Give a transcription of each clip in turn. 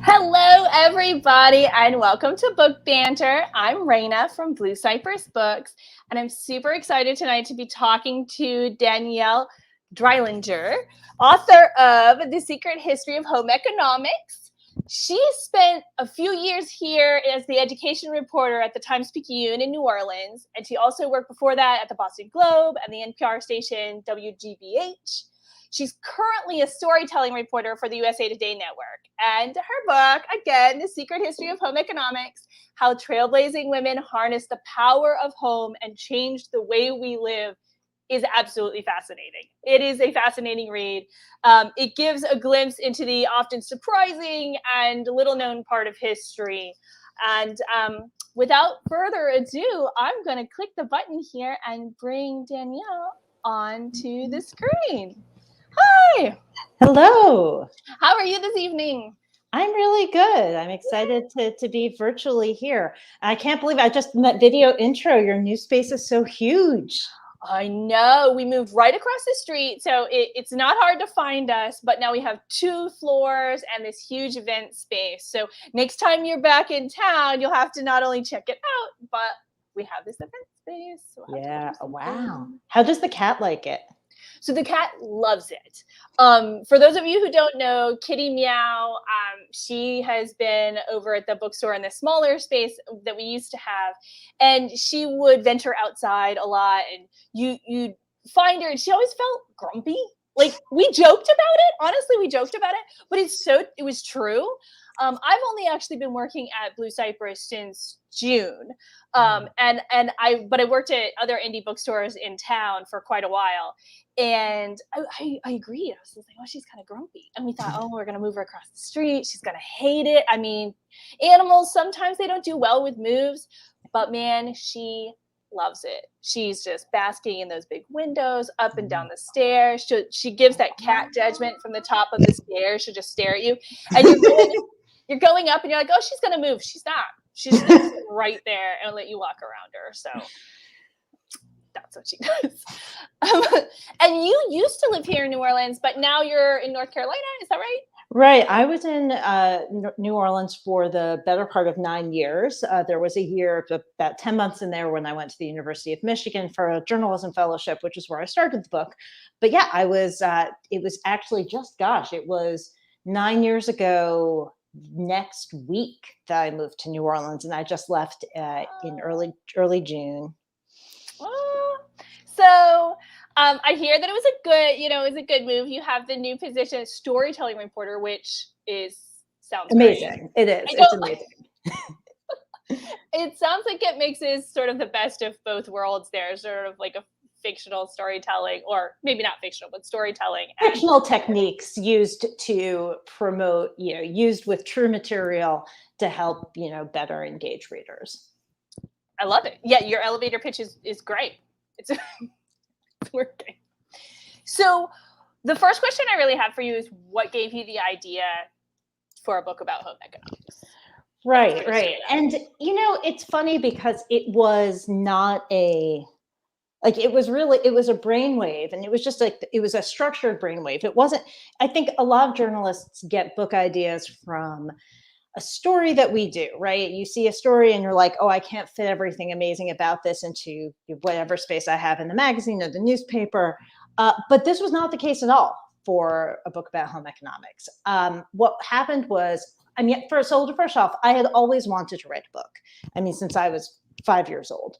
Hello, everybody, and welcome to Book Banter. I'm Raina from Blue Cypress Books, and I'm super excited tonight to be talking to Danielle Dreilinger, author of The Secret History of Home Economics. She spent a few years here as the education reporter at the Times-Picayune in New Orleans, and she also worked before that at the Boston Globe and the NPR station WGBH. She's currently a storytelling reporter for the USA Today Network. And her book, again, The Secret History of Home Economics, How Trailblazing Women Harnessed the Power of Home and Changed the Way We Live, is absolutely fascinating. It is a fascinating read. It gives a glimpse into the often surprising and little-known part of history. And without further ado, I'm going to click the button here and bring Danielle onto the screen. Hi. Hello. How are you this evening? I'm really good. I'm excited to be virtually here. I can't believe I just met video intro. Your new space is so huge. I know. We moved right across the street, so it's not hard to find us, but now we have 2 floors and this huge event space. So next time you're back in town, you'll have to not only check it out, but we have this event space. So yeah. Wow. How does the cat like it? So the cat loves it. For those of you who don't know, Kitty Meow, she has been over at the bookstore in the smaller space that we used to have, and she would venture outside a lot, and you'd find her, and she always felt grumpy. Like, we joked about it. Honestly, we joked about it, but it was true. I've only actually been working at Blue Cypress since June. But I worked at other indie bookstores in town for quite a while. And I agreed. I was like, oh, she's kind of grumpy. And we thought, oh, we're going to move her across the street. She's going to hate it. I mean, animals, sometimes they don't do well with moves, but man, she loves it. She's just basking in those big windows, up and down the stairs. She gives that cat judgment from the top of the stairs. She'll just stare at you. And you're going up and you're like, oh, she's going to move. She's not. She's just right there and let you walk around her. So that's what she does. And you used to live here in New Orleans, but now you're in North Carolina. Is that right? Right. I was in New Orleans for the better part of 9 years. There was a year, about 10 months in there when I went to the University of Michigan for a journalism fellowship, which is where I started the book. But yeah, it was actually it was 9 years ago next week that I moved to New Orleans, and I just left in early June. So I hear that it was a good move. You have the new position as storytelling reporter, which sounds amazing. Great. It is. It's amazing. It sounds like it mixes sort of the best of both worlds there, sort of like a fictional storytelling, or maybe not fictional, but storytelling. Fictional techniques used to promote, used with true material to help, better engage readers. I love it. Yeah, your elevator pitch is great. It's working. So the first question I really have for you is, what gave you the idea for a book about home economics? Right. And, it's funny because it was not it was a brainwave, and it was just it was a structured brainwave. It wasn't, I think a lot of journalists get book ideas from a story that we do, right? You see a story and you're like, oh, I can't fit everything amazing about this into whatever space I have in the magazine or the newspaper. But this was not the case at all for a book about home economics. What happened was, first off, I had always wanted to write a book. Since I was 5 years old.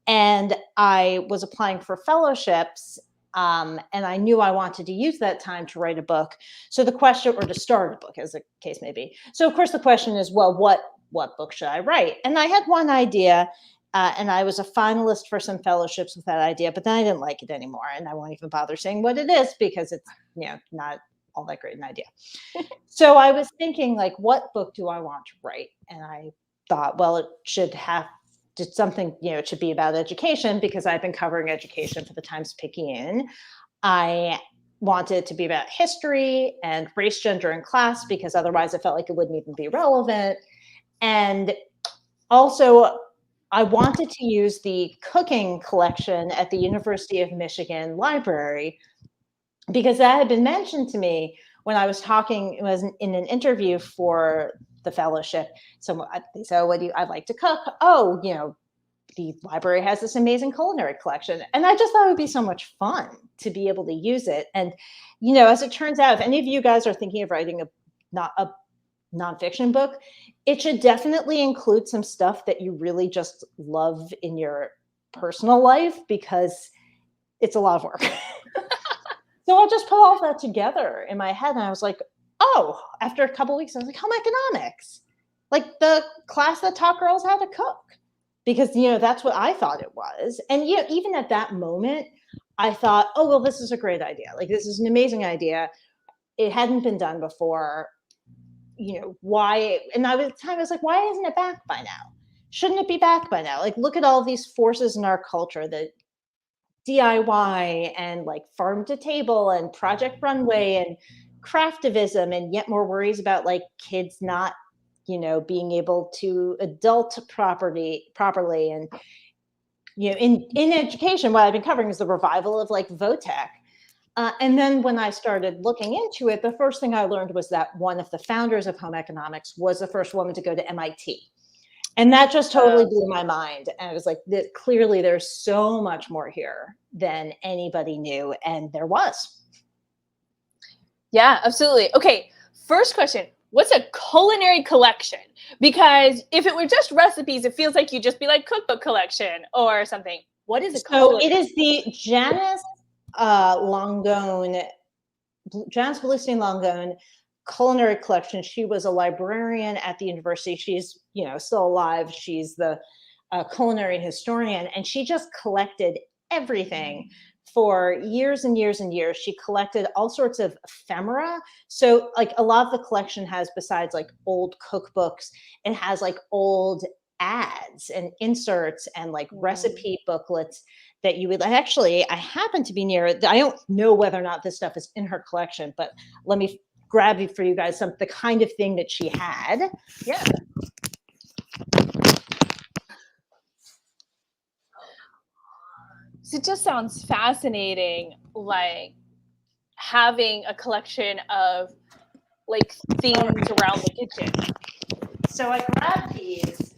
And I was applying for fellowships, and I knew I wanted to use that time to write a book. So the question, or to start a book, as the case may be. So of course the question is, well, what book should I write? And I had one idea, and I was a finalist for some fellowships with that idea, but then I didn't like it anymore, and I won't even bother saying what it is because it's not all that great an idea. So I was thinking, like, what book do I want to write? And I thought, well, it should have something, it should be about education, because I've been covering education for the Times-Picayune. I wanted it to be about history and race, gender, and class, because otherwise I felt like it wouldn't even be relevant. And also, I wanted to use the cooking collection at the University of Michigan library, because that had been mentioned to me when I was talking, it was in an interview for the fellowship. So they said, "Oh, I'd like to cook." Oh, the library has this amazing culinary collection. And I just thought it would be so much fun to be able to use it. And, as it turns out, if any of you guys are thinking of writing not a nonfiction book, it should definitely include some stuff that you really just love in your personal life, because it's a lot of work. So I just put all that together in my head, and I was like, oh, after a couple of weeks, I was like, home economics, like the class that taught girls how to cook. Because, that's what I thought it was. And, even at that moment, I thought, oh, well, this is a great idea. Like, this is an amazing idea. It hadn't been done before. Why? And I was like, why isn't it back by now? Shouldn't it be back by now? Like, look at all these forces in our culture, that DIY and like farm to table and Project Runway and craftivism, and yet more worries about like kids not being able to adult properly. And, in education, what I've been covering is the revival of like VOTEC. And then when I started looking into it, the first thing I learned was that one of the founders of home economics was the first woman to go to MIT. And that just totally blew my mind. And I was like, clearly there's so much more here than anybody knew. And there was. Yeah, absolutely. Okay, first question. What's a culinary collection? Because if it were just recipes, it feels like you'd just be like cookbook collection or something. What is a culinary? So it is the Janice Bluestein Langone culinary collection. She was a librarian at the university. She's, still alive. She's the culinary historian, and she just collected everything for years and years and years. She collected all sorts of ephemera. So like a lot of the collection has, besides like old cookbooks, it has like old ads and inserts and like recipe booklets that you would actually, I happen to be near it. I don't know whether or not this stuff is in her collection, but let me grab it for you guys, the kind of thing that she had. Yeah. So it just sounds fascinating, like having a collection of like things around the kitchen. So I grabbed these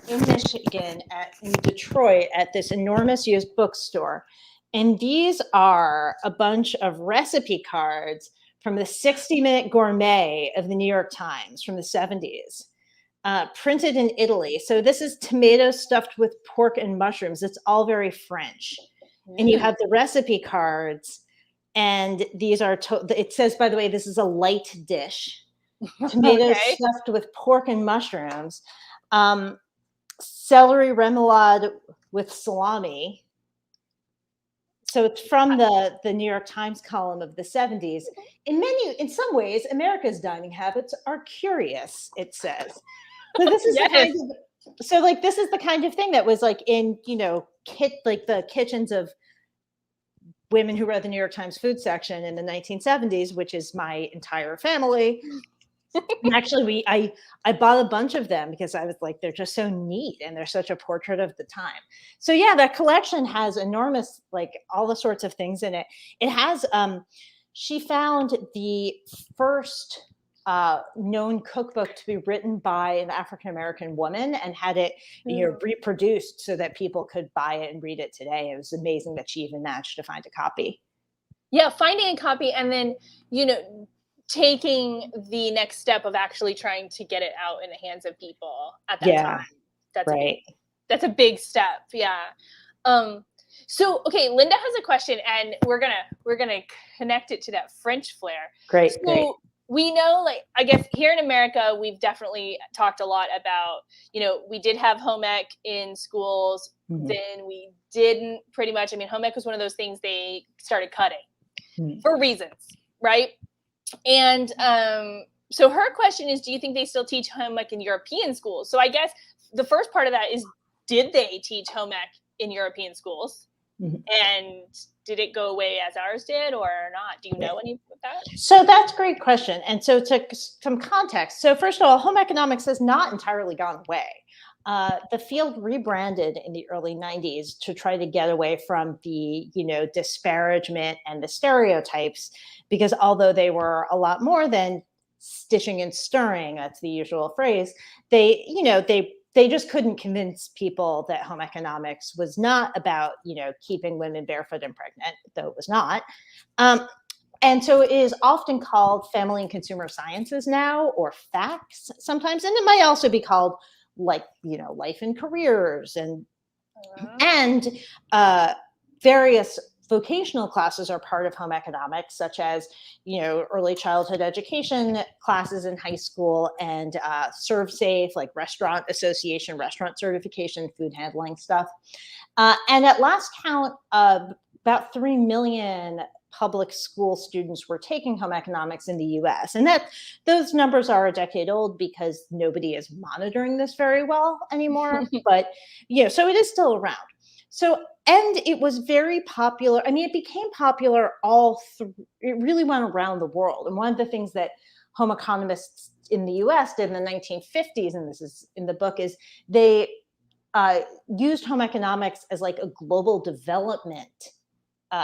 in Michigan, in Detroit, at this enormous used bookstore. And these are a bunch of recipe cards from the 60-Minute Gourmet of the New York Times from the 70s. Printed in Italy. So this is tomato stuffed with pork and mushrooms. It's all very French. And you have the recipe cards, and these are, it says, by the way, this is a light dish. Tomatoes stuffed with pork and mushrooms. Celery remoulade with salami. So it's from the New York Times column of the 70s. In some ways, America's dining habits are curious, it says. So this is this is the kind of thing that was like in, like the kitchens of women who read the New York Times food section in the 1970s, which is my entire family. And actually, I bought a bunch of them because I was like, they're just so neat and they're such a portrait of the time. So yeah, that collection has enormous, like all the sorts of things in it. It has, she found the first known cookbook to be written by an African-American woman and had it reproduced so that people could buy it and read it today. It was amazing that she even managed to find a copy. Yeah, finding a copy and then, taking the next step of actually trying to get it out in the hands of people at that time. That's right. That's a big step. Yeah. So, okay, Linda has a question, and we're gonna connect it to that French flair. Great. We know, like, I guess here in America, we've definitely talked a lot about, we did have home ec in schools. Then we didn't, pretty much. I mean, home ec was one of those things they started cutting for reasons, right? And so her question is, do you think they still teach home ec in European schools? So I guess the first part of that is, did they teach home ec in European schools? And did it go away as ours did or not? Do you know any of that? So that's a great question. And so to some context. So first of all, home economics has not entirely gone away. The field rebranded in the early 90s to try to get away from the, disparagement and the stereotypes because although they were a lot more than stitching and stirring, that's the usual phrase, they, you know, they just couldn't convince people that home economics was not about, you know, keeping women barefoot and pregnant, though it was not. And so it is often called family and consumer sciences now, or facts sometimes. And it might also be called, like, you know, life and careers, and various vocational classes are part of home economics, such as, you know, early childhood education classes in high school, and serve safe, like restaurant association, restaurant certification, food handling stuff. And at last count, about 3 million public school students were taking home economics in the US. And that those numbers are a decade old because nobody is monitoring this very well anymore. But, you know, so it is still around. So, and it was very popular. I mean, it became popular it really went around the world. And one of the things that home economists in the US did in the 1950s, and this is in the book, is they used home economics as like a global development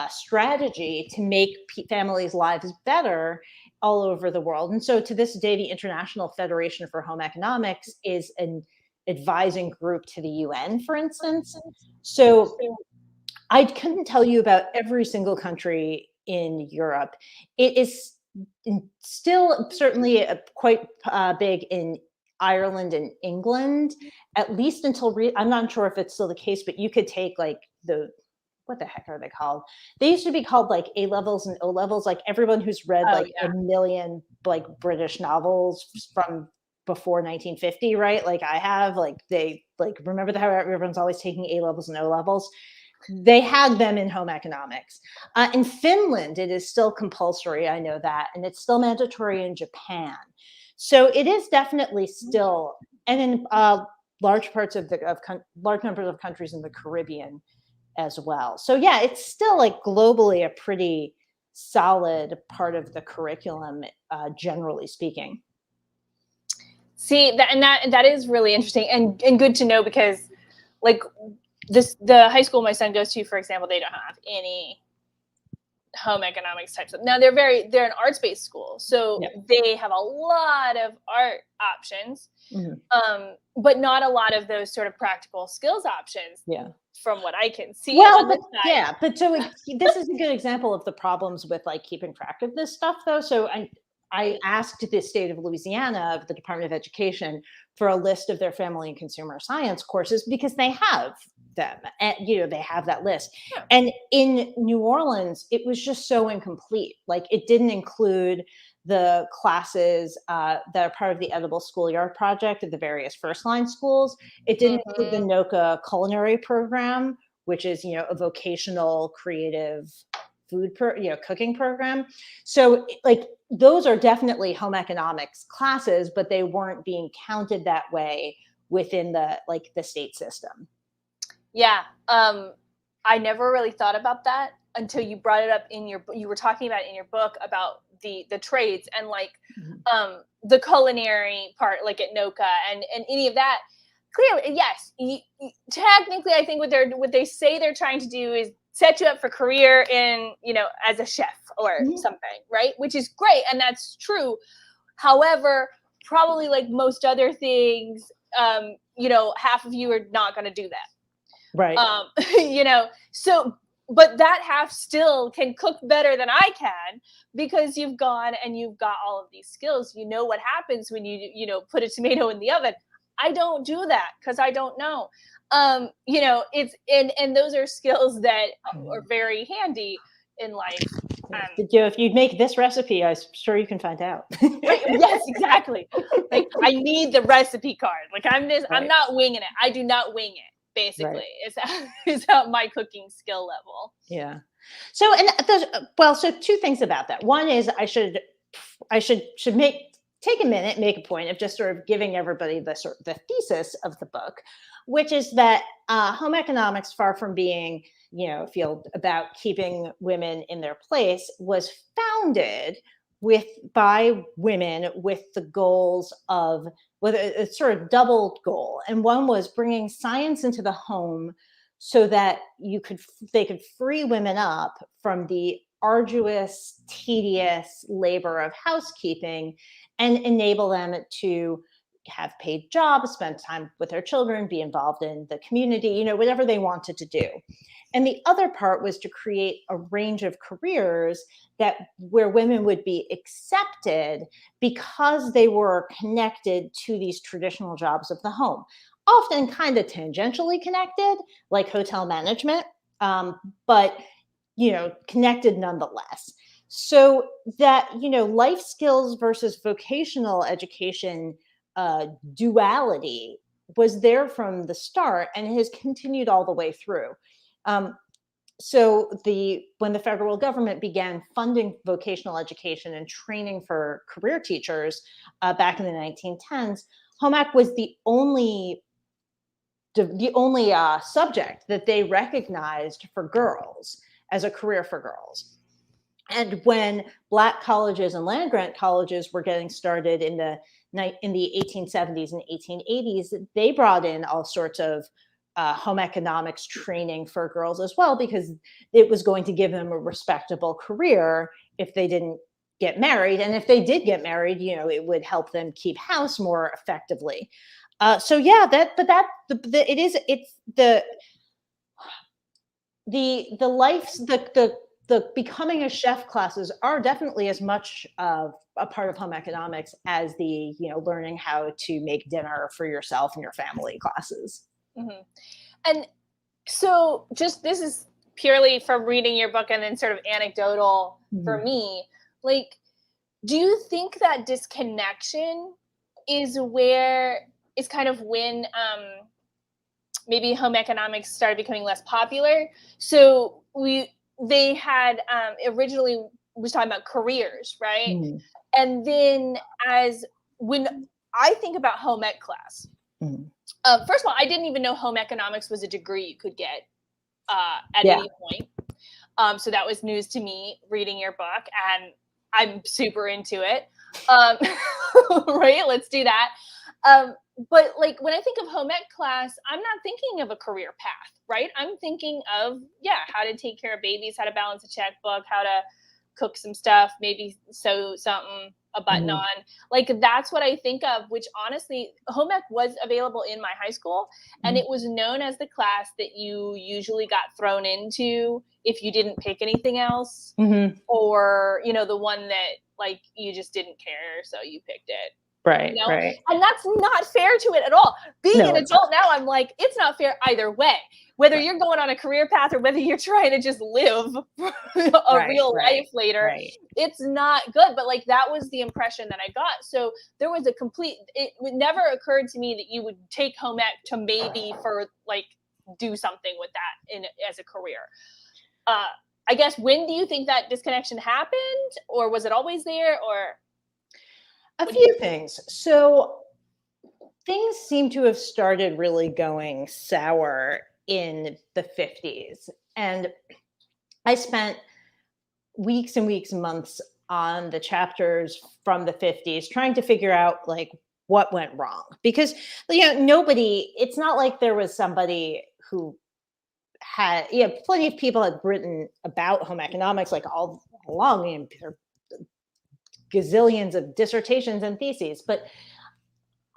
strategy to make families' lives better all over the world. And so to this day, the International Federation for Home Economics is an advising group to the UN, for instance. So I couldn't tell you about every single country in Europe. It is still certainly quite big in Ireland and England, at least until I'm not sure if it's still the case, but you could take like what the heck are they called? They used to be called like A levels and O levels. Like everyone who's read a million like British novels from before 1950, right? Like I have, like they like remember how everyone's always taking A levels and O levels. They had them in home economics. In Finland, it is still compulsory. I know that, and it's still mandatory in Japan. So it is definitely still, and in large numbers of countries in the Caribbean as well. So yeah, it's still like globally a pretty solid part of the curriculum, generally speaking. See, that is really interesting and good to know, because like the high school my son goes to, for example, they don't have any home economics types of. Now they're an arts-based school, so they have a lot of art options, but not a lot of those sort of practical skills options. Yeah. From what I can see. Well, but so this is a good example of the problems with like keeping track of this stuff, though. So I asked the state of Louisiana, of the Department of Education, for a list of their family and consumer science courses, because they have them, and you know, they have that list. Yeah. And in New Orleans, it was just so incomplete. Like it didn't include the classes that are part of the Edible Schoolyard Project at the various first line schools. It didn't include the NOCA culinary program, which is, you know, a vocational creative cooking program. So like those are definitely home economics classes, but they weren't being counted that way within the state system. Yeah. I never really thought about that until you brought it up you were talking about in your book about the trades and like the culinary part, like at NOCA and any of that. Clearly, yes, technically, I think what they say they're trying to do is set you up for career in, you know, as a chef or something, right? Which is great, and that's true. However, probably like most other things, you know, half of you are not going to do that, right? You know, so. But that half still can cook better than I can, because you've gone and you've got all of these skills. You know what happens when you know, put a tomato in the oven. I don't do that because I don't know. You know, it's and those are skills that are very handy in life. You know, if you make this recipe, I'm sure you can find out. Right, yes, exactly. Like I need the recipe card. Like I'm not winging it. I do not wing it. Basically, is at my cooking skill level. Yeah. So, and so two things about that. One is I should take a minute, make a point of just sort of giving everybody the thesis of the book, which is that home economics, far from being, you know, a field about keeping women in their place, was founded by women with the goals of, with a sort of double goal. And one was bringing science into the home so that they could free women up from the arduous, tedious labor of housekeeping and enable them to have paid jobs, spend time with their children, be involved in the community, you know, whatever they wanted to do. And the other part was to create a range of careers that where women would be accepted because they were connected to these traditional jobs of the home, often kind of tangentially connected, like hotel management, but you know, connected nonetheless. So that, you know, life skills versus vocational education duality was there from the start and has continued all the way through. So when the federal government began funding vocational education and training for career teachers back in the 1910s, home ec was the only subject that they recognized for girls as a career for girls. And when Black colleges and land grant colleges were getting started in the 1870s and 1880s, they brought in all sorts of home economics training for girls as well, because it was going to give them a respectable career if they didn't get married. And if they did get married, you know, it would help them keep house more effectively. So yeah, the becoming a chef classes are definitely as much of a part of home economics as the, you know, learning how to make dinner for yourself and your family classes. Mm-hmm. And so just, this is purely from reading your book and then sort of anecdotal for me, like, do you think that disconnection is kind of when maybe home economics started becoming less popular? So they had originally was talking about careers, right? And then when I think about home ec class, first of all, I didn't even know home economics was a degree you could get at any point. So that was news to me reading your book, and I'm super into it. Right? Let's do that. But like, when I think of home ec class, I'm not thinking of a career path, right? I'm thinking of, how to take care of babies, how to balance a checkbook, how to cook some stuff, maybe sew something, a button on. Like, that's what I think of, which honestly, home ec was available in my high school, and it was known as the class that you usually got thrown into if you didn't pick anything else, or, you know, the one that like you just didn't care, so you picked it. Right, you know? right. And that's not fair to it at all. Being an adult now, I'm like, it's not fair either way. Whether you're going on a career path or whether you're trying to just live a real life later, it's not good. But like, that was the impression that I got. So there was it never occurred to me that you would take home ec to maybe for like do something with that as a career. I guess, when do you think that disconnection happened, or was it always there, or? A few things. So things seem to have started really going sour in the 50s. And I spent weeks and weeks and months on the chapters from the 50s trying to figure out like what went wrong. Because, you know, it's not like there was somebody who had, plenty of people had written about home economics like all along. You know, there are gazillions of dissertations and theses, but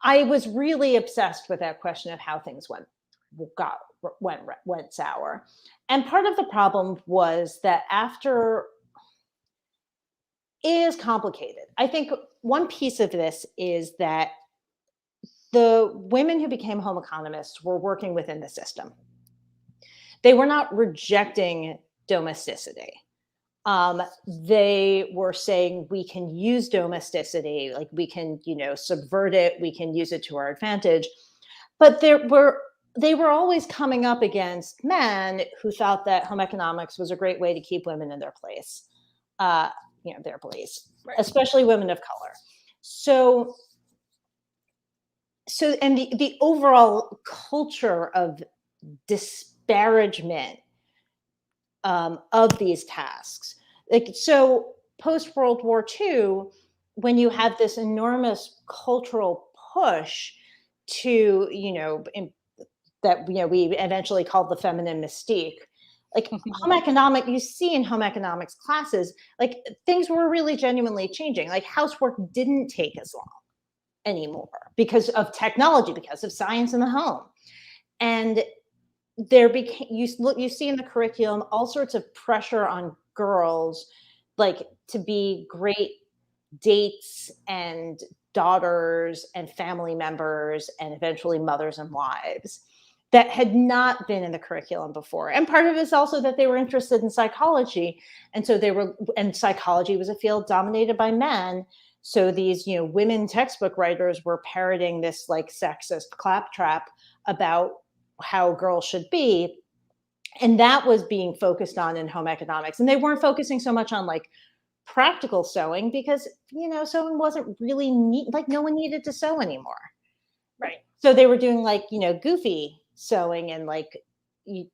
I was really obsessed with that question of how things went sour. And part of the problem was that it is complicated. I think one piece of this is that the women who became home economists were working within the system. They were not rejecting domesticity. They were saying we can use domesticity, like we can, subvert it, we can use it to our advantage. But they were always coming up against men who thought that home economics was a great way to keep women in their place, especially women of color. So and the overall culture of disparagement of these tasks. Like, so post World War II, when you have this enormous cultural push to, that we eventually called the feminine mystique, like you see in home economics classes, like things were really genuinely changing. Like housework didn't take as long anymore because of technology, because of science in the home. And there became, you see in the curriculum all sorts of pressure on girls, like to be great dates and daughters and family members and eventually mothers and wives that had not been in the curriculum before. And part of it is also that they were interested in psychology. And so and psychology was a field dominated by men. So these, women textbook writers were parroting this like sexist claptrap about how girls should be. And that was being focused on in home economics. And they weren't focusing so much on like practical sewing because, sewing wasn't really neat. Like no one needed to sew anymore. Right. So they were doing like, goofy sewing and like, and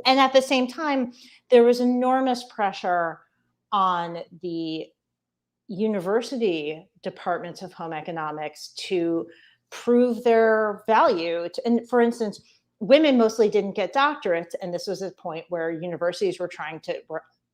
at the same time, there was enormous pressure on the university departments of home economics to prove their value. And for instance, women mostly didn't get doctorates. And this was a point where universities were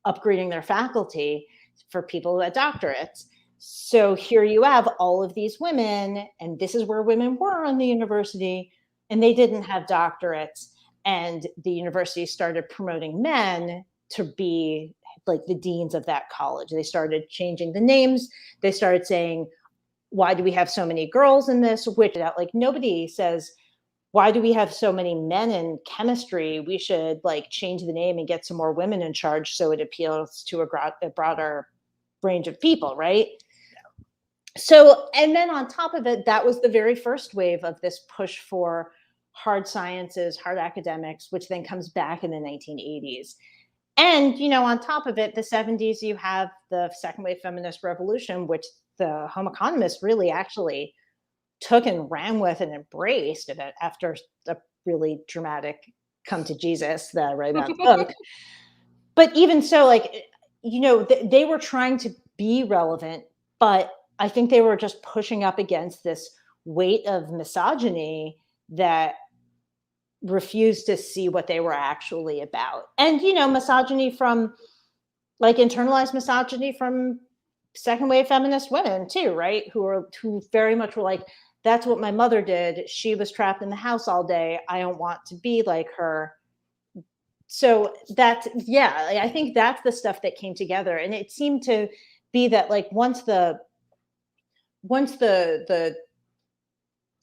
upgrading their faculty for people who had doctorates. So here you have all of these women, and this is where women were in the university, and they didn't have doctorates. And the university started promoting men to be like the deans of that college. They started changing the names. They started saying, why do we have so many girls in this? Which like nobody says, why do we have so many men in chemistry? We should like change the name and get some more women in charge so it appeals to a broader range of people, right? So, and then on top of it, that was the very first wave of this push for hard sciences, hard academics, which then comes back in the 1980s. And, on top of it, the 70s, you have the second wave feminist revolution, which the home economists really actually took and ran with and embraced it after a really dramatic come to Jesus that I write about the book. But even so, like, they were trying to be relevant, but I think they were just pushing up against this weight of misogyny that refused to see what they were actually about. And, misogyny from like internalized misogyny from second wave feminist women too, right? Who very much were like, that's what my mother did. She was trapped in the house all day. I don't want to be like her. So I think that's the stuff that came together. And it seemed to be that like once the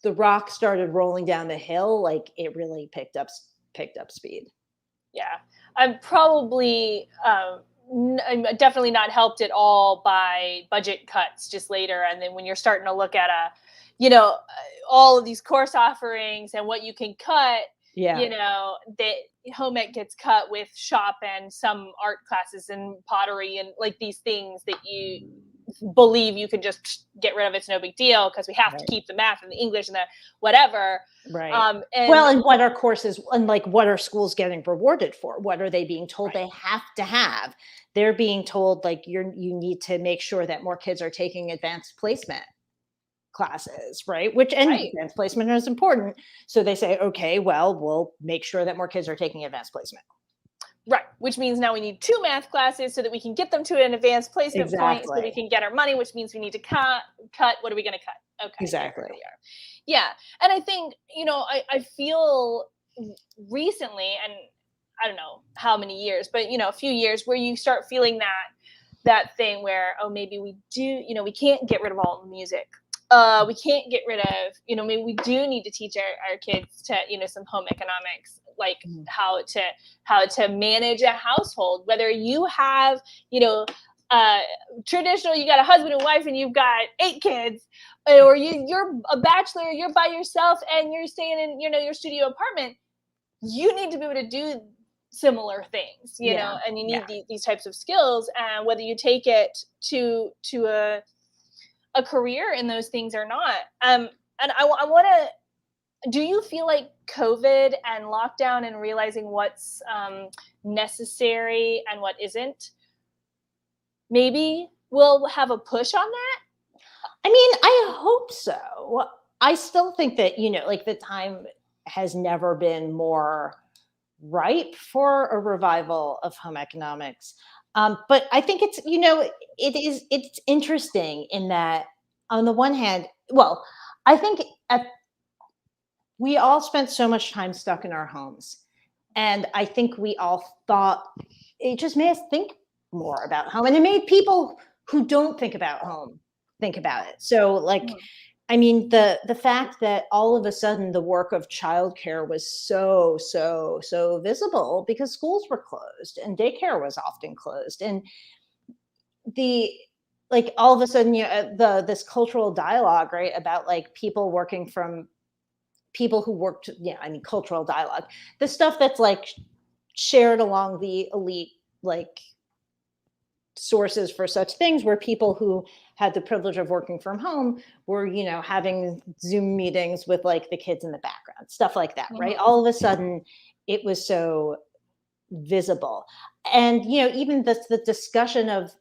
rock started rolling down the hill, like it really picked up speed. Yeah, I'm probably I'm definitely not helped at all by budget cuts just later. And then when you're starting to look at all of these course offerings and what you can cut, that home ec gets cut with shop and some art classes and pottery and like these things that you believe you can just get rid of. It's no big deal because we have to keep the math and the English and the whatever. Right. And what are courses and like what are schools getting rewarded for? What are they being told they have to have? They're being told like you need to make sure that more kids are taking advanced placement classes, right? Advanced placement is important. So they say, okay, well, we'll make sure that more kids are taking advanced placement. Right, which means now we need 2 math classes so that we can get them to an advanced placement point so we can get our money, which means we need to cut. What are we going to cut? Okay. Exactly. Yeah. And I think, I feel recently, and I don't know how many years, but, a few years where you start feeling that thing where, oh, maybe we do, we can't get rid of all the music. We can't get rid of, maybe we do need to teach our kids to, some home economics, like how to manage a household, whether you have, traditional, you got a husband and wife and you've got 8 kids, or you're a bachelor, you're by yourself and you're staying in, your studio apartment. You need to be able to do similar things, and you need these types of skills, and whether you take it to a career in those things or not. And I want to, do you feel like COVID and lockdown and realizing what's necessary and what isn't, maybe we'll have a push on that? I mean, I hope so. I still think that, like the time has never been more ripe for a revival of home economics. But I think it's, it's interesting in that on the one hand, well, I think we all spent so much time stuck in our homes. And I think we all thought it just made us think more about home. And it made people who don't think about home think about it. So like, I mean, the fact that all of a sudden the work of childcare was so visible because schools were closed and daycare was often closed. And like all of a sudden, this cultural dialogue, right, about like people working from people who worked, cultural dialogue, the stuff that's like shared along the elite, like sources for such things, where people who had the privilege of working from home were, having Zoom meetings with like the kids in the background, stuff like that, right? All of a sudden it was so visible. And, even the discussion of,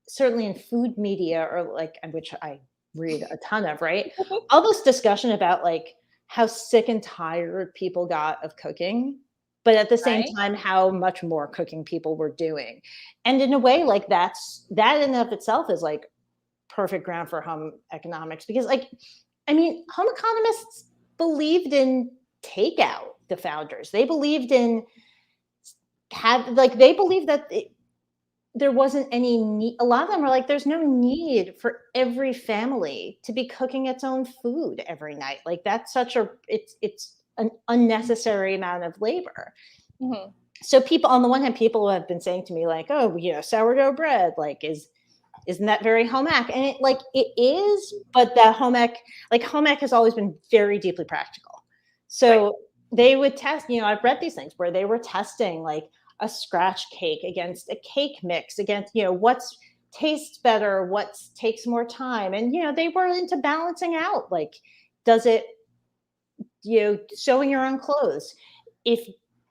certainly in food media, or like, which I read a ton of, right? All this discussion about like how sick and tired people got of cooking, but at the same time, how much more cooking people were doing. And in a way, like that in and of itself is like perfect ground for home economics, because like, I mean, home economists believed in takeout, the founders. They believed in they believed that there wasn't any need. A lot of them are like, there's no need for every family to be cooking its own food every night. Like that's it's an unnecessary amount of labor. So people, on the one hand, people have been saying to me like, oh, sourdough bread, like isn't that very home ec? And it is, but that home ec has always been very deeply practical. So they would test, I've read these things where they were testing like a scratch cake against a cake mix, against, what's tastes better, what takes more time. And, they were into balancing out, like, does it, sewing your own clothes. If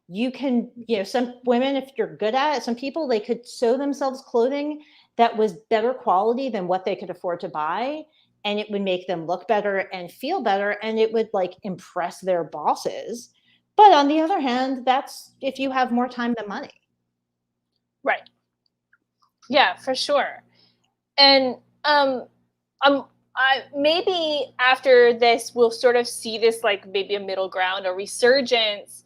you can, some women, if you're good at it, some people, they could sew themselves clothing that was better quality than what they could afford to buy. And it would make them look better and feel better. And it would like impress their bosses. But on the other hand, that's if you have more time than money. Right. Yeah, for sure. And maybe after this, we'll sort of see this like maybe a middle ground, a resurgence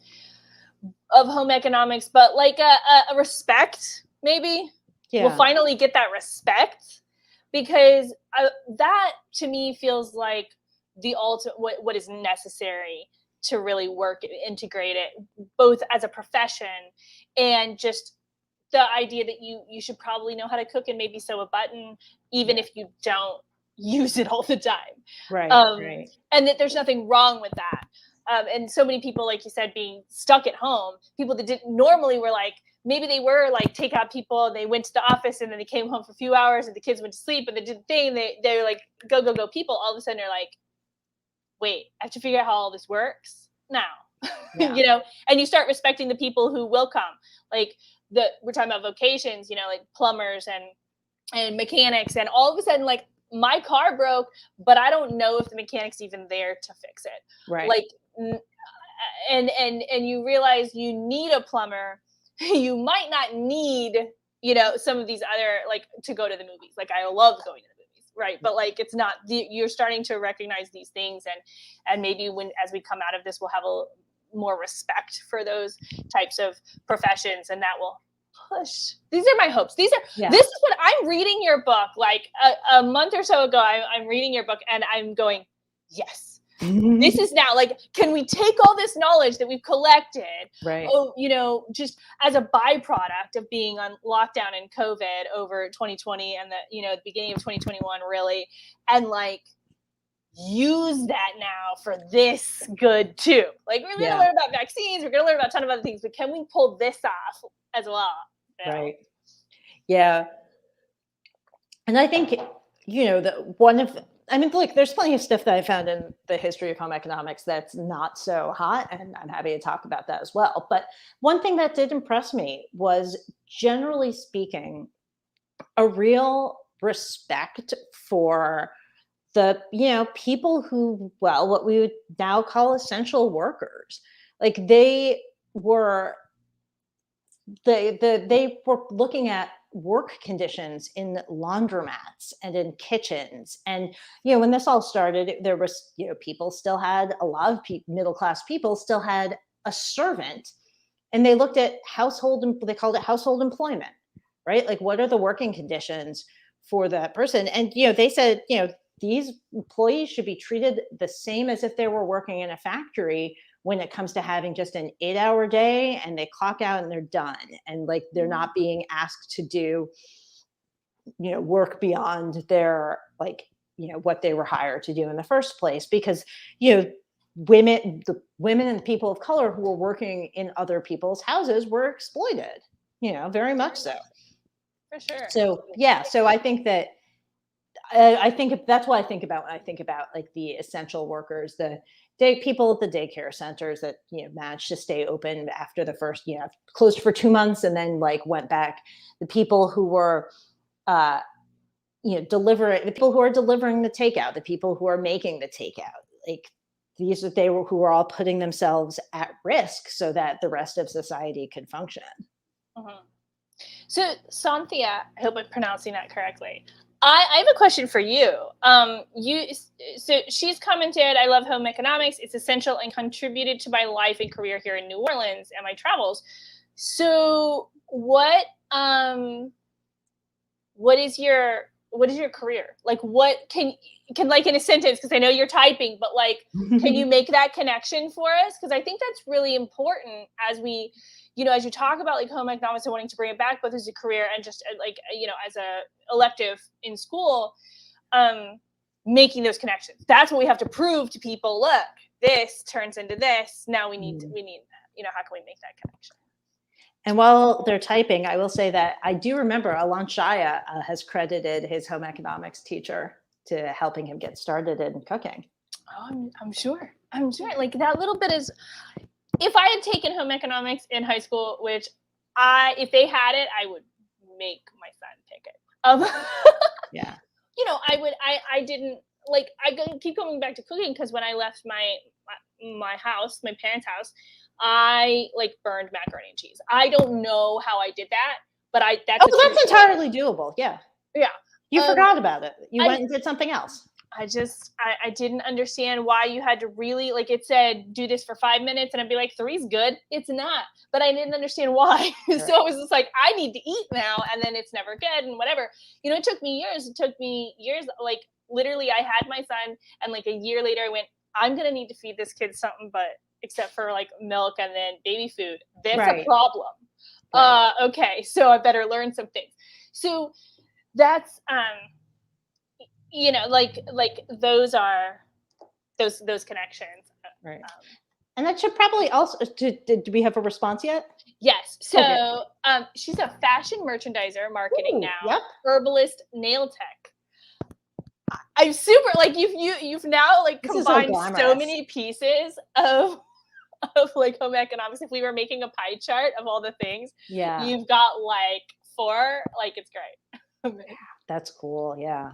of home economics, but like a respect, maybe. Yeah. We'll finally get that respect, because that to me feels like the ultimate, what is necessary to really work, integrate it, both as a profession and just the idea that you should probably know how to cook and maybe sew a button, even if you don't use it all the time. Right. Right. And that there's nothing wrong with that. And so many people, like you said, being stuck at home, people that didn't normally were like, maybe they were like takeout people, they went to the office and then they came home for a few hours and the kids went to sleep and they did the thing. They're like, go people. All of a sudden they're like, wait, I have to figure out how all this works now. Yeah. And you start respecting the people who will come. Like we're talking about vocations, like plumbers and mechanics, and all of a sudden, like my car broke, but I don't know if the mechanic's even there to fix it. Right. Like, and you realize you need a plumber. You might not need, some of these other, like, to go to the movies. Like, I love going to the movies, right? But like, it's not, you're starting to recognize these things, and maybe as we come out of this, we'll have a more respect for those types of professions, and that will push. These are my hopes. This is what I'm reading your book. Like a month or so ago, I'm reading your book and I'm going, yes. This is now, like, can we take all this knowledge that we've collected, right? Just as a byproduct of being on lockdown and COVID over 2020 and the beginning of 2021, really, and like use that now for this good too. Like, we're going to learn about vaccines, we're going to learn about a ton of other things, but can we pull this off as well? Right. Yeah. And I think, there's plenty of stuff that I found in the history of home economics that's not so hot, and I'm happy to talk about that as well. But one thing that did impress me was, generally speaking, a real respect for the, people who, what we would now call essential workers. Like, they were they were looking at work conditions in laundromats and in kitchens. And, when this all started, there was, people still had a lot of middle-class people still had a servant, and they looked at they called it household employment, right? Like, what are the working conditions for that person? And, they said, these employees should be treated the same as if they were working in a factory when it comes to having just an 8-hour day, and they clock out and they're done. And like, they're not being asked to do, work beyond their, like, what they were hired to do in the first place. Because, the women and people of color who were working in other people's houses were exploited, very much so. For sure. So, yeah. So I think that, I think that's what I think about when I think about like the essential workers, the people at the daycare centers that, managed to stay open after the first, closed for 2 months and then like went back. The people who were, the people who are delivering the takeout, the people who are making the takeout, like who were all putting themselves at risk so that the rest of society could function. Mm-hmm. So Santhia, I hope I'm pronouncing that correctly. I have a question for you. So she's commented, I love home economics. It's essential and contributed to my life and career here in New Orleans and my travels. So what is your career? Like, what can like in a sentence, because I know you're typing, but like, can you make that connection for us? Because I think that's really important as we, as you talk about like home economics and wanting to bring it back both as a career and just like, as a elective in school, making those connections. That's what we have to prove to people. Look, this turns into this. Now we need, how can we make that connection? And while they're typing, I will say that I do remember Alan Shaya has credited his home economics teacher to helping him get started in cooking. Oh, I'm sure. Like that little bit is, if I had taken home economics in high school, which if they had it, I would make my son take it. Yeah. I didn't like, I keep coming back to cooking because when I left my house, my parents' house, I like burned macaroni and cheese. I don't know how I did that, but that's entirely doable. Yeah. Yeah. You forgot about it. You went and did something else. I didn't understand why you had to really, like, it said, do this for 5 minutes. And I'd be like, 3's good. It's not, but I didn't understand why. Right. So it was just like, I need to eat now. And then it's never good and whatever, it took me years. Like literally I had my son and like a year later I went, I'm going to need to feed this kid something, but except for like milk and then baby food. That's right. A problem. Right. Okay. So I better learn some things. So that's, like those are those connections. Right. And that should probably also, did we have a response yet? Yes. So she's a fashion merchandiser, marketing now, yep. Herbalist, nail tech. I'm super, like, you've now like combined so many pieces of like home economics. If we were making a pie chart of all the things, yeah, you've got like 4, like, it's great. That's cool. Yeah.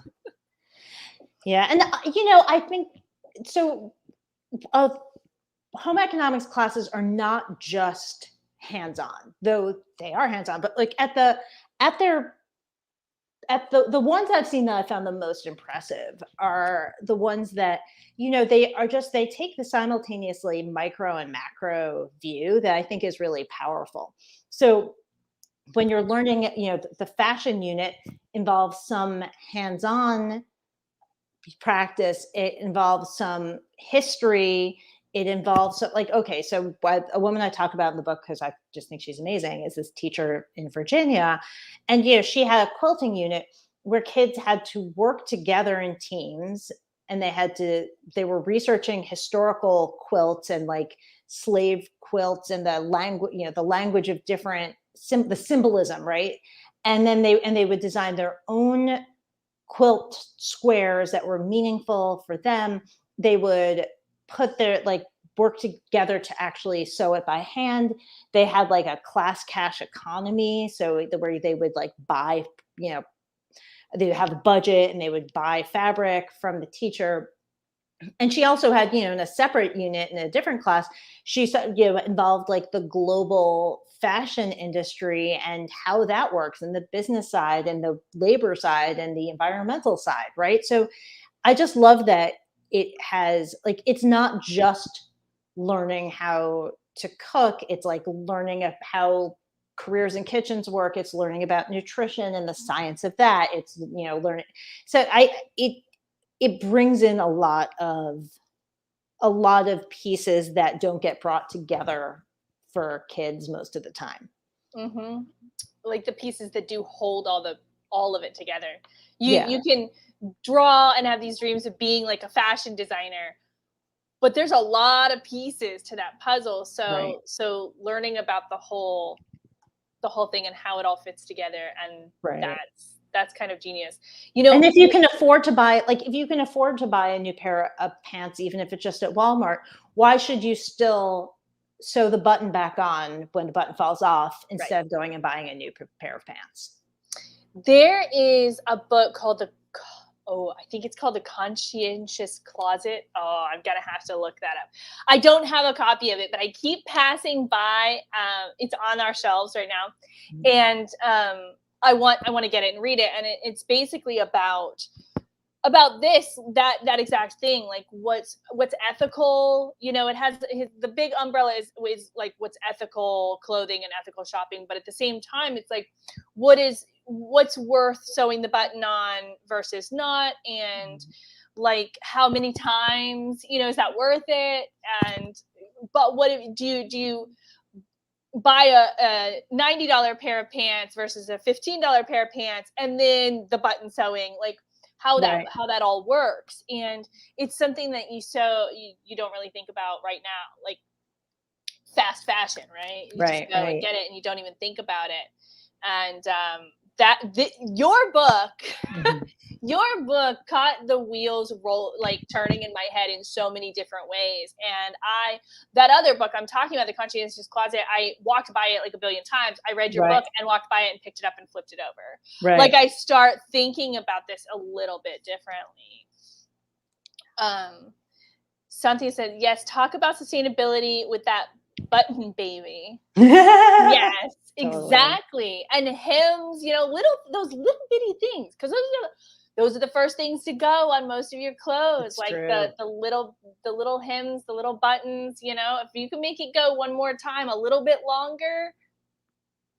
Yeah. And, I think so. Home economics classes are not just hands-on, though they are hands-on, but like the ones I've seen that I found the most impressive are the ones that, they take the simultaneously micro and macro view that I think is really powerful. So when you're learning, the fashion unit involves some hands-on practice, it involves some history, it involves okay, so a woman I talk about in the book, because I just think she's amazing, is this teacher in Virginia. And she had a quilting unit where kids had to work together in teams, and they were researching historical quilts and like slave quilts and the language of different the symbolism, right? And then they would design their own quilt squares that were meaningful for them. They would put their work together to actually sew it by hand. They had like a class cash economy, so where they would like buy, they would have a budget and they would buy fabric from the teacher. And she also had, in a separate unit in a different class, she involved like the global fashion industry and how that works, and the business side and the labor side and the environmental side, right? So I just love that it has, like, it's not just learning how to cook, it's like learning how careers in kitchens work, it's learning about nutrition and the science of that, it's learning. So it brings in a lot of pieces that don't get brought together for kids most of the time. Mm-hmm. Like the pieces that do hold all of it together. You can draw and have these dreams of being like a fashion designer, but there's a lot of pieces to that puzzle. So so learning about the whole thing and how it all fits together, and that's kind of genius. And if you can afford to buy, a new pair of pants, even if it's just at Walmart, why should you still sew the button back on when the button falls off instead of going and buying a new pair of pants? There is a book called I think it's called The Conscientious Closet. Oh, I'm going to have to look that up. I don't have a copy of it, but I keep passing by. It's on our shelves right now. And I want to get it and read it. And it's basically about that exact thing, like what's ethical. It has the big umbrella is like what's ethical clothing and ethical shopping, but at the same time it's like what's worth sewing the button on versus not, and like how many times is that worth it, but what do you buy a $90 pair of pants versus a $15 pair of pants, and then the button sewing, like how that all works. And it's something that you don't really think about right now, like fast fashion, right? You just go and get it and you don't even think about it. And your book your book caught the wheels turning in my head in so many different ways. And that other book I'm talking about, The Conscientious Closet, I walked by it like a billion times. I read your book and walked by it and picked it up and flipped it over. Like I start thinking about this a little bit differently. Something said, yes, talk about sustainability with that button baby. Yes, totally. Exactly. And hems, those little bitty things, because those are the first things to go on most of your clothes. It's like true. the little hems, the little buttons. If you can make it go one more time a little bit longer,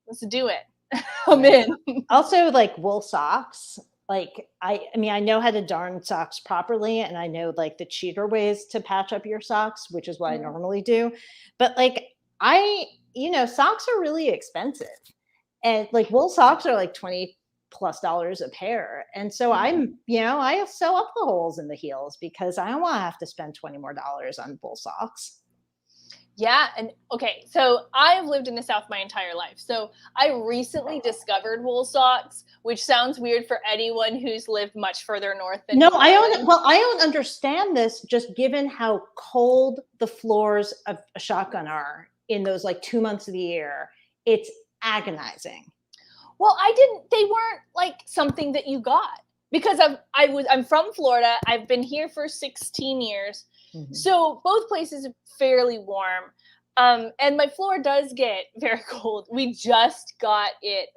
let's do it. I'm in. Also, like wool socks. Like I know how to darn socks properly, and I know like the cheater ways to patch up your socks, which is what I normally do. But like socks are really expensive, and like wool socks are like $20+ a pair. And so I sew up the holes in the heels because I don't want to have to spend $20 more on wool socks. Yeah. And okay, so I've lived in the South my entire life. So I recently discovered wool socks, which sounds weird for anyone who's lived much further north than me. I don't understand this, just given how cold the floors of a shotgun are in those like 2 months of the year. It's agonizing. Well, they weren't like something that you got, because I'm from Florida. I've been here for 16 years. Mm-hmm. So both places are fairly warm. And my floor does get very cold. We just got it,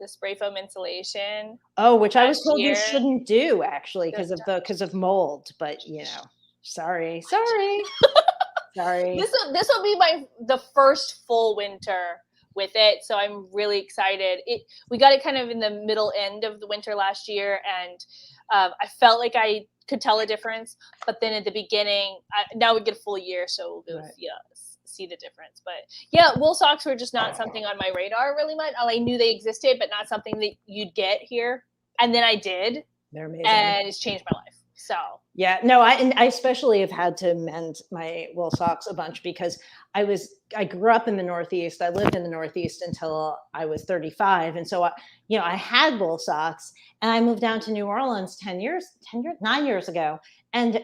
the spray foam insulation. Oh, which I was told you shouldn't do, actually, because of mold. But sorry. Sorry. This will be the first full winter with it, so I'm really excited. We got it kind of in the middle end of the winter last year, and I felt like I could tell a difference. But then at the beginning, now we get a full year, so we'll see the difference. But yeah, wool socks were just not something on my radar really much. I knew they existed, but not something that you'd get here. And then I did. They're amazing, and it's changed my life. So yeah, no, I especially have had to mend my wool socks a bunch because I grew up in the Northeast. I lived in the Northeast until I was 35. And so, I had wool socks, and I moved down to New Orleans 9 years ago. And,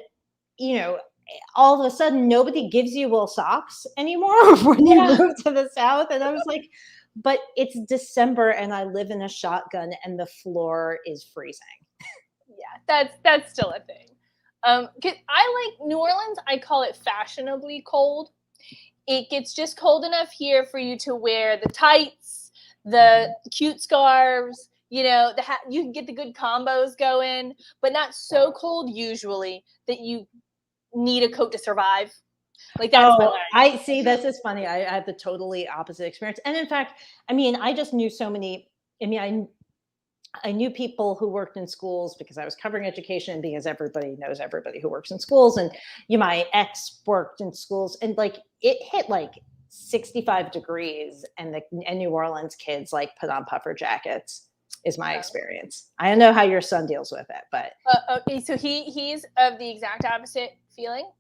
all of a sudden nobody gives you wool socks anymore when you move to the South. And I was like, but it's December and I live in a shotgun and the floor is freezing. Yeah, that's still a thing. 'Cause I like New Orleans, I call it fashionably cold. It gets just cold enough here for you to wear the tights, the cute scarves, you know, you can get the good combos going, but not so cold usually that you need a coat to survive. Like that's my life. I see. This is funny. I had the totally opposite experience. And in fact, I mean, I just knew so many. I mean, I knew people who worked in schools because I was covering education, because everybody knows everybody who works in schools. And my ex worked in schools, and like it hit like 65 degrees, and New Orleans kids like put on puffer jackets. Is my experience. I don't know how your son deals with it, but okay, so he's of the exact opposite feeling.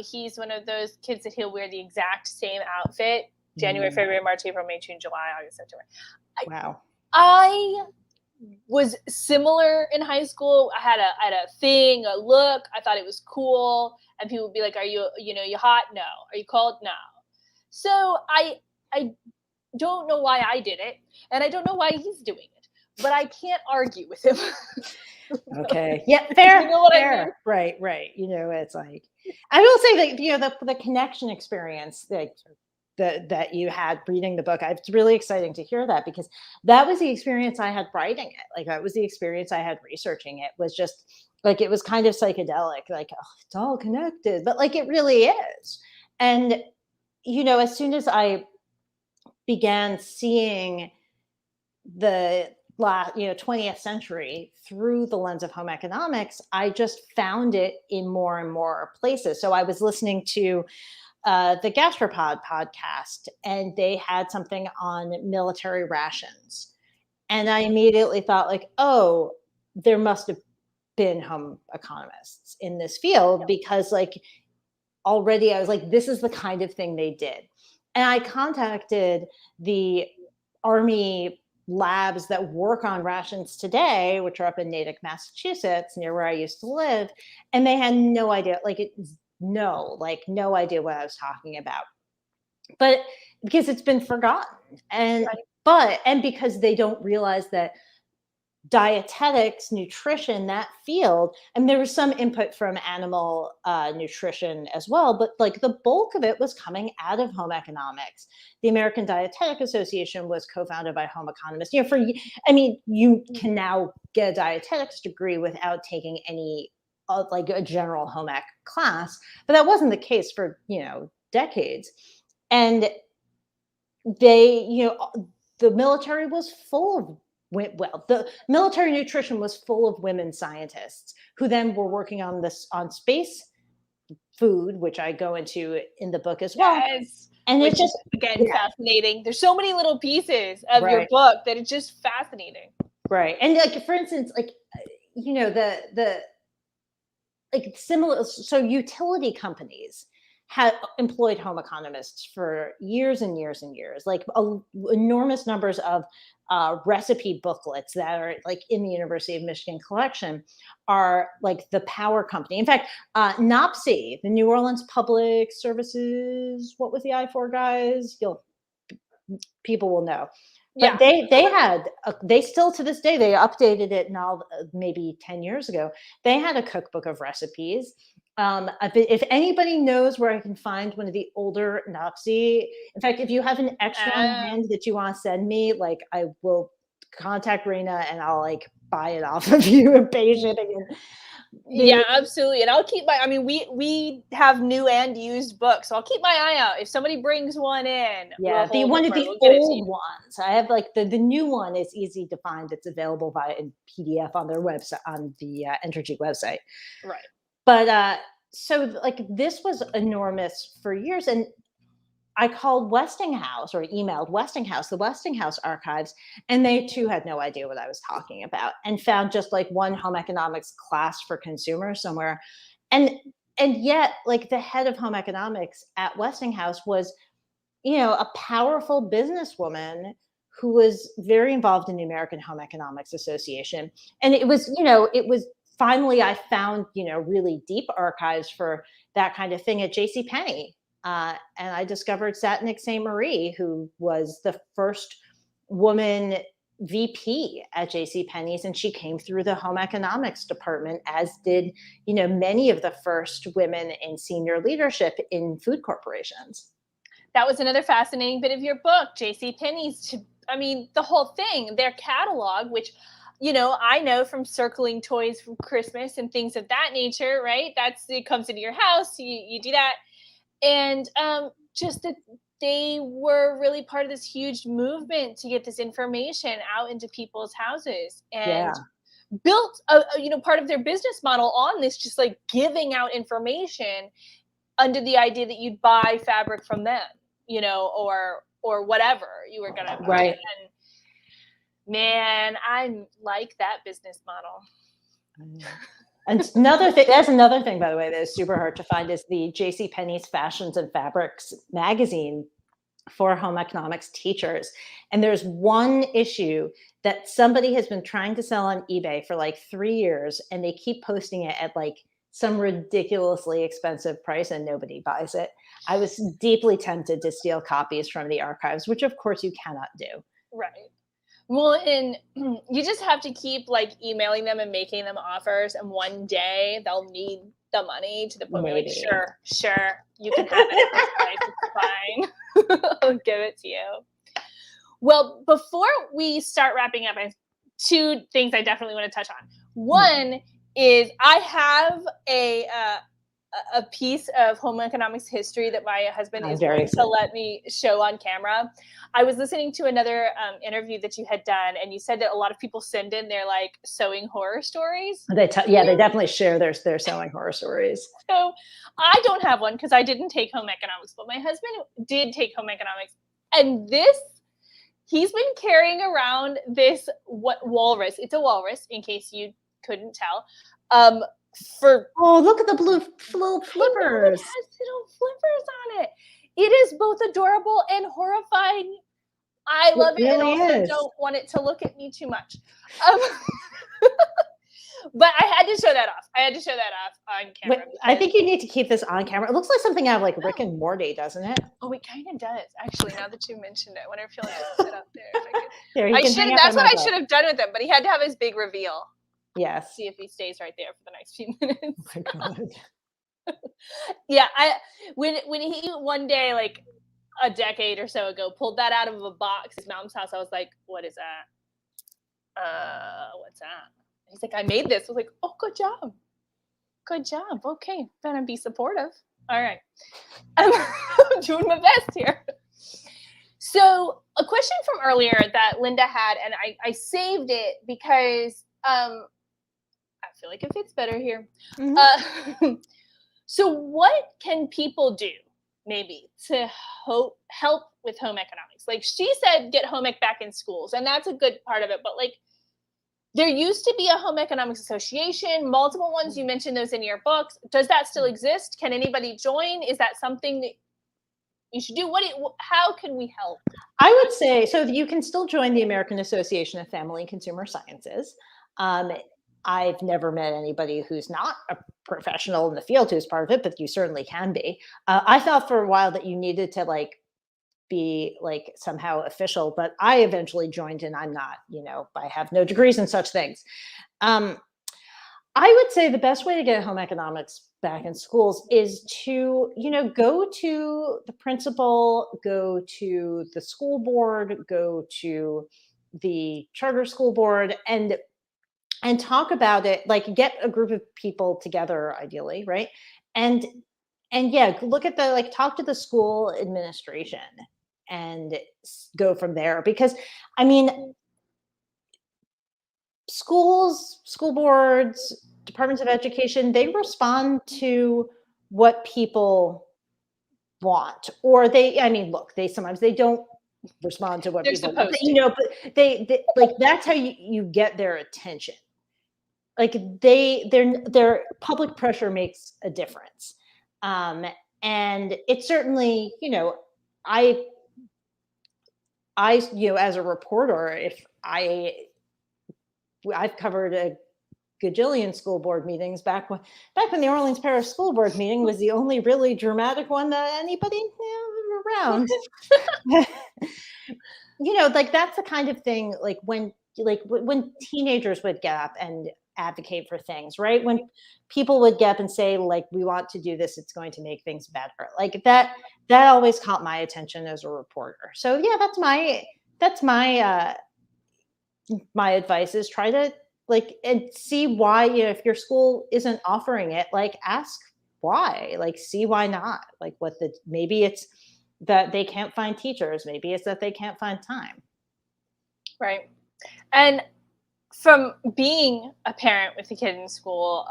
He's one of those kids that he'll wear the exact same outfit January, February, March, April, May, June, July, August, September. Wow. I was similar in high school. I had a thing, a look. I thought it was cool, and people would be like, "Are you hot? No. Are you cold? No." So I don't know why I did it, and I don't know why he's doing it, but I can't argue with him. Okay. Yeah. Fair. You know what fair. I mean? Right. Right. You know, it's like, I will say that, the connection experience that you had reading the book, it's really exciting to hear that, because that was the experience I had writing it. Like, that was the experience I had researching it. Was just like, it was kind of psychedelic, like, oh, it's all connected, but like, it really is. And, as soon as I began seeing the 20th century through the lens of home economics, I just found it in more and more places. So I was listening to the Gastropod podcast, and they had something on military rations. And I immediately thought, like, oh, there must have been home economists in this field, because like, already I was like, this is the kind of thing they did. And I contacted the Army labs that work on rations today, which are up in Natick, Massachusetts, near where I used to live. And they had no idea, no idea what I was talking about. But because it's been forgotten. And because they don't realize that dietetics, nutrition, that field, and there was some input from animal nutrition as well, but like, the bulk of it was coming out of home economics. The American Dietetic Association was co-founded by home economists. You can now get a dietetics degree without taking any like a general home ec class, but that wasn't the case for decades. And the military was full of the military nutrition was full of women scientists who then were working on space food, which I go into in the book as well. Yes. And which it's just, is, again, fascinating. There's so many little pieces of your book that it's just fascinating. Right. And like, for instance, like, the like, similar, so utility companies had employed home economists for years and years and years, like enormous numbers of recipe booklets that are like in the University of Michigan collection are like the power company. In fact, NOPSI, the New Orleans Public Services, what was the I-4 guys? People will know. But they still, to this day, they updated it now, maybe 10 years ago. They had a cookbook of recipes. If anybody knows where I can find one of the older NOPSI, in fact, if you have an extra on hand that you want to send me, like, I will contact Raina and I'll like buy it off of you and pay shipping. Yeah, absolutely. And I'll keep we have new and used books, so I'll keep my eye out. If somebody brings one in, one of the old ones. I have like the new one is easy to find. It's available via PDF on their website, on the Entergy website. Right. But so like, this was enormous for years, and I called Westinghouse, or emailed Westinghouse, the Westinghouse archives, and they too had no idea what I was talking about, and found just like one home economics class for consumers somewhere. And yet, like, the head of home economics at Westinghouse was, a powerful businesswoman who was very involved in the American Home Economics Association. And it was finally, I found, really deep archives for that kind of thing at JCPenney. And I discovered Satinic St. Marie, who was the first woman VP at JCPenney's, and she came through the home economics department, as did, many of the first women in senior leadership in food corporations. That was another fascinating bit of your book, JCPenney's. I mean, the whole thing, their catalog, which, I know from circling toys from Christmas and things of that nature, right? It comes into your house, you do that. And just that they were really part of this huge movement to get this information out into people's houses, and built part of their business model on this, just like giving out information under the idea that you'd buy fabric from them, or whatever you were gonna buy. Right. And man, I like that business model. And that's another thing, by the way, that is super hard to find, is the JCPenney's Fashions and Fabrics magazine for home economics teachers. And there's one issue that somebody has been trying to sell on eBay for like 3 years, and they keep posting it at like some ridiculously expensive price, and nobody buys it. I was deeply tempted to steal copies from the archives, which of course you cannot do. Right. Well, and you just have to keep like emailing them and making them offers, and one day they'll need the money to the point where, like, sure, you can have it at this price. It's fine. I'll give it to you. Well, before we start wrapping up, I have 2 things I definitely want to touch on. One is I have a piece of home economics history that my husband is going to let me show on camera. I was listening to another interview that you had done, and you said that a lot of people send in their like sewing horror stories. They definitely share their sewing horror stories. So I don't have one because I didn't take home economics, but my husband did take home economics, and he's been carrying around this walrus. It's a walrus, in case you couldn't tell. Look at the blue little flippers. It has little flippers on it. It is both adorable and horrifying. I love it, and also don't want it to look at me too much. But I had to show that off on camera. Wait, I think you need to keep this on camera. It looks like something out of like Rick and Morty, doesn't it? Oh, it kind of does, actually. Now that you mentioned it, I wonder if he'll just sit up there. That's what I should have done with him, but he had to have his big reveal. Yes. See if he stays right there for the next few minutes. Oh my God. Yeah, when he one day, like a decade or so ago, pulled that out of a box at his mom's house, I was like, "What is that? What's that?" He's like, "I made this." I was like, "Oh, good job. Okay, better be supportive." All right, I'm doing my best here. So, a question from earlier that Linda had, and I saved it because I feel like it fits better here. Mm-hmm. So what can people do maybe to help with home economics? Like she said, get home ec back in schools, and that's a good part of it. But like there used to be a home economics association, multiple ones. You mentioned those in your books. Does that still exist? Can anybody join? Is that something that you should do? How can we help? I would say, so you can still join the American Association of Family and Consumer Sciences. I've never met anybody who's not a professional in the field who's part of it, but you certainly can be. I thought for a while that you needed to like be like somehow official, but I eventually joined, and I'm not, I have no degrees in such things. I would say the best way to get home economics back in schools is to, go to the principal, go to the school board, go to the charter school board, and talk about it, like get a group of people together, ideally, right? And look at talk to the school administration and go from there. Because I mean, schools, school boards, departments of education, they respond to what people want, or they sometimes they don't respond to what people want, but they like, that's how you get their attention. Like their public pressure makes a difference. And it certainly, I, as a reporter, if I've covered a gajillion school board meetings back when the Orleans Parish School Board meeting was the only really dramatic one that anybody around. like that's the kind of thing, like when teenagers would get up and advocate for things, right? When people would get up and say, like, we want to do this, it's going to make things better. Like that always caught my attention as a reporter. So yeah, that's my advice is try to and see why, if your school isn't offering it, like ask why, like see why not, like maybe it's that they can't find teachers, maybe it's that they can't find time. Right. And from being a parent with a kid in school,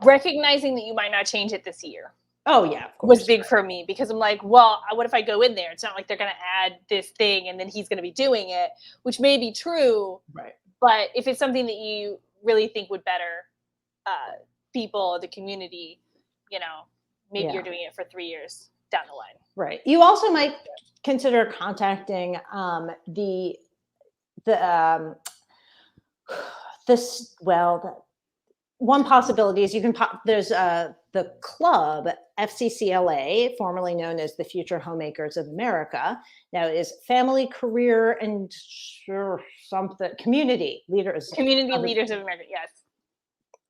recognizing that you might not change it this year. Oh yeah, of course. Was big for me, because I'm like, well, what if I go in there? It's not like they're going to add this thing and then he's going to be doing it, which may be true. Right. But if it's something that you really think would better people, the community, maybe you're doing it for 3 years down the line. Right. You also might consider contacting one possibility is you can there's the club, FCCLA, formerly known as the Future Homemakers of America. Now it is Family, Career, and Community Leaders. Community Leaders of America, yes.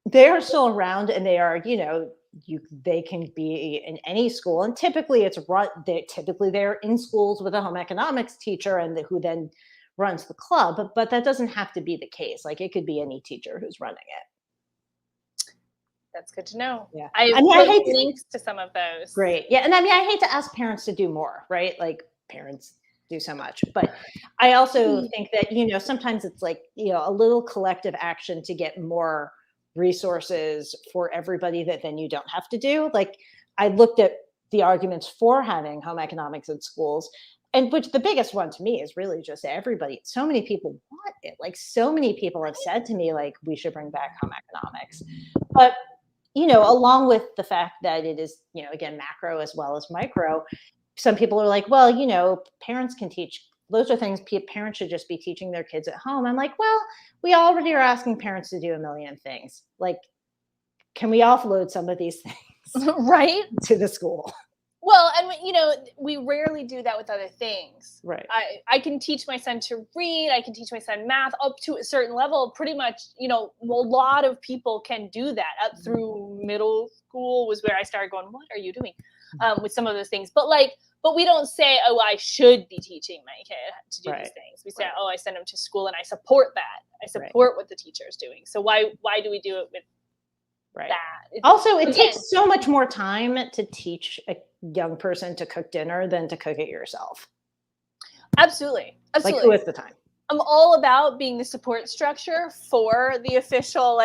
They are still around, and they are, they can be in any school, and typically they're in schools with a home economics teacher and who then runs the club, but that doesn't have to be the case. Like it could be any teacher who's running it. That's good to know. Yeah. I hate links to some of those. Great. Yeah. And I hate to ask parents to do more, right? Like parents do so much, but I also think that, sometimes it's like, a little collective action to get more resources for everybody that then you don't have to do. Like I looked at the arguments for having home economics in schools, and which the biggest one to me is really just everybody. So many people want it. Like so many people have said to me, like, we should bring back home economics. But along with the fact that it is, again, macro as well as micro, some people are like, well, parents can teach. Those are things parents should just be teaching their kids at home. I'm like, well, we already are asking parents to do a million things. Like, can we offload some of these things right to the school? Well, and we rarely do that with other things. Right. I can teach my son to read. I can teach my son math up to a certain level. Pretty much, a lot of people can do that. Up through middle school was where I started going, what are you doing with some of those things? But we don't say, oh, I should be teaching my kid to do these things. We say, oh, I send him to school and I support that. I support what the teacher is doing. So why do we do it with that? Also, it takes so much more time to teach a young person to cook dinner than to cook it yourself. Absolutely. Like, who has the time? I'm all about being the support structure for the official,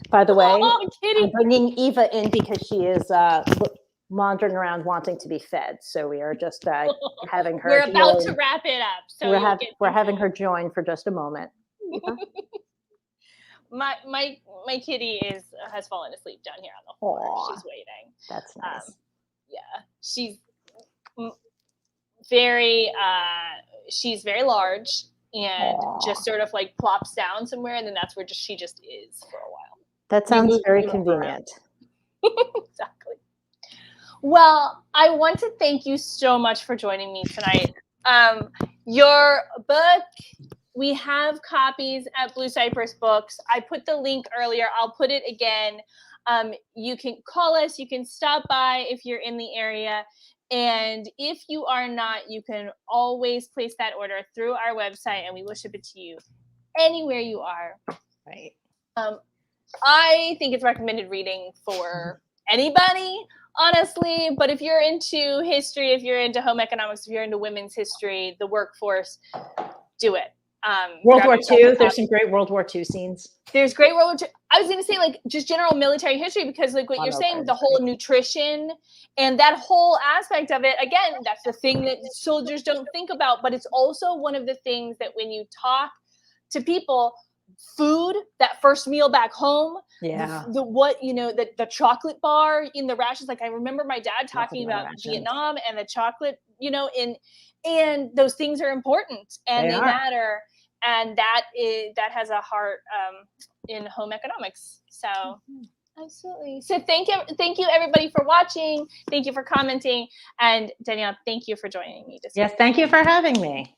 By the way, Kitty. I'm bringing Eva in because she is wandering around wanting to be fed. So we are just having her. We're about to wrap it up. So we're having her join for just a moment. My kitty has fallen asleep down here on the floor. Aww. She's waiting. That's nice. Yeah, she's very large and just sort of plops down somewhere, and then that's where she just is for a while. That sounds very convenient. Exactly. Well, I want to thank you so much for joining me tonight. Your book, we have copies at Blue Cypress Books. I put the link earlier. I'll put it again. You can call us. You can stop by if you're in the area. And if you are not, you can always place that order through our website, and we will ship it to you anywhere you are. Right. I think it's recommended reading for anybody, honestly. But if you're into history, if you're into home economics, if you're into women's history, the workforce, do it. World War II. There's some great World War II scenes. There's great World War II. I was going to say just general military history, because what you're saying, the whole nutrition and that whole aspect of it, again, that's the thing that soldiers don't think about, but it's also one of the things that when you talk to people, food, that first meal back home, the chocolate bar in the rations. I remember my dad talking about Vietnam and the chocolate, and those things are important and they matter. And that has a heart in home economics. So Absolutely. So thank you everybody for watching. Thank you for commenting. And Danielle, thank you for joining me. Yes, thank you for having me.